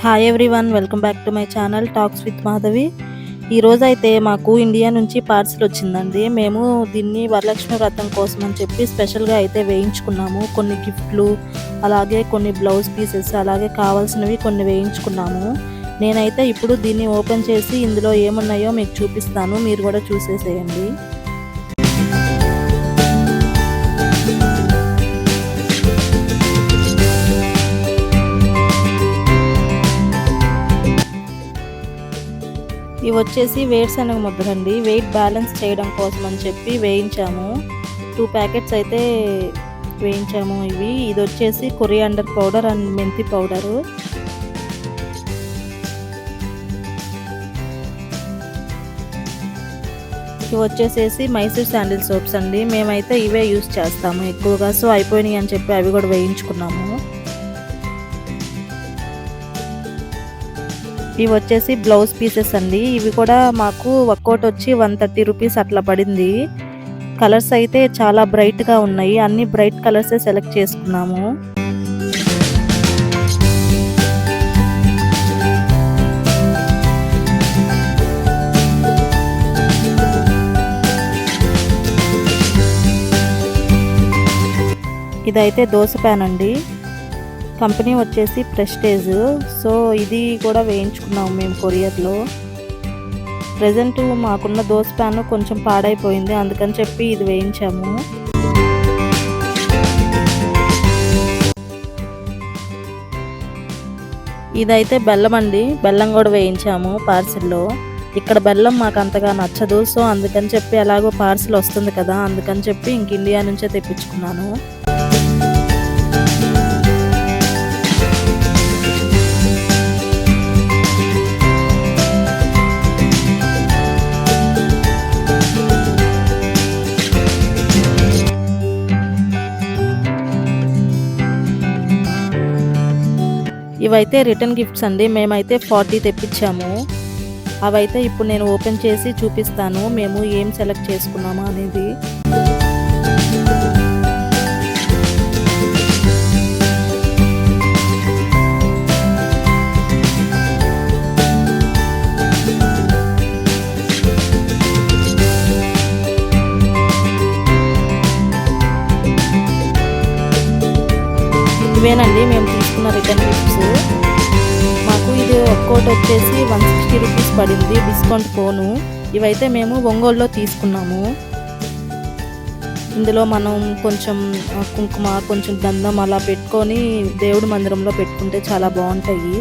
Hi everyone, welcome back to my channel talks with Madhavi. ఈరోజు అయితే మాకు ఇండియా నుంచి పార్సిల్ వచ్చిందండి. మేము దీన్ని వరలక్ష్మి వ్రతం కోసం అని చెప్పి స్పెషల్గా అయితే వేయించుకున్నాము. కొన్ని గిఫ్ట్లు, అలాగే కొన్ని బ్లౌజ్ పీసెస్, అలాగే కావాల్సినవి కొన్ని వేయించుకున్నాము. నేనైతే ఇప్పుడు దీన్ని ఓపెన్ చేసి ఇందులో ఏమున్నాయో మీకు చూపిస్తాను, మీరు కూడా చూసేసేయండి. ఇవి వచ్చేసి వేరుశనగ ముద్దలండి. వెయిట్ బ్యాలెన్స్ చేయడం కోసం అని చెప్పి వేయించాము. 2 ప్యాకెట్స్ అయితే వేయించాము. ఇది వచ్చేసి కొరియాండర్ పౌడర్ అండ్ మెంతి పౌడరు. ఇవి వచ్చేసేసి మైసూర్ శాండిల్ సోప్స్ అండి. మేమైతే ఇవే యూస్ చేస్తాము ఎక్కువగా. సో అయిపోయినాయి అని చెప్పి అవి కూడా వేయించుకున్నాము. ఇవి వచ్చేసి బ్లౌజ్ పీసెస్ అండి. ఇవి కూడా మాకు ఒక్కోటి వచ్చి 130 రూపీస్ అట్లా పడింది. కలర్స్ అయితే చాలా బ్రైట్గా ఉన్నాయి. అన్ని బ్రైట్ కలర్సే సెలెక్ట్ చేసుకున్నాము. ఇదైతే దోశ ప్యాన్ అండి. కంపెనీ వచ్చేసి ప్రెస్టేజ్. సో ఇది కూడా వేయించుకున్నాము మేము కొరియర్లో. ప్రజెంట్ మాకున్న దోశ ప్యాన్ కొంచెం పాడైపోయింది, అందుకని చెప్పి ఇది వేయించాము. ఇదైతే బెల్లం అండి. బెల్లం కూడా వేయించాము పార్సిల్లో. ఇక్కడ బెల్లం మాకు అంతగా నచ్చదు. సో అందుకని చెప్పి ఎలాగో పార్సిల్ వస్తుంది కదా, అందుకని చెప్పి ఇంక ఇండియా నుంచే తెప్పించుకున్నాను. ఇవైతే రిటర్న్ గిఫ్ట్స్ అండి. మేమైతే 40 తెప్పించాము. అవైతే ఇప్పుడు నేను ఓపెన్ చేసి చూపిస్తాను మేము ఏం సెలెక్ట్ చేసుకున్నాము అనేది. ఇవేనండి మేము తీసుకున్న రిటర్న్ గిఫ్ట్స్. మాకు ఇది ఒక్కోటి వచ్చేసి 160 రూపీస్ పడింది, డిస్కౌంట్ పోను. ఇవైతే మేము ఒంగోలులో తీసుకున్నాము. ఇందులో మనం కొంచెం కుంకుమ, కొంచెం గంధం అలా పెట్టుకొని దేవుడి మందిరంలో పెట్టుకుంటే చాలా బాగుంటాయి.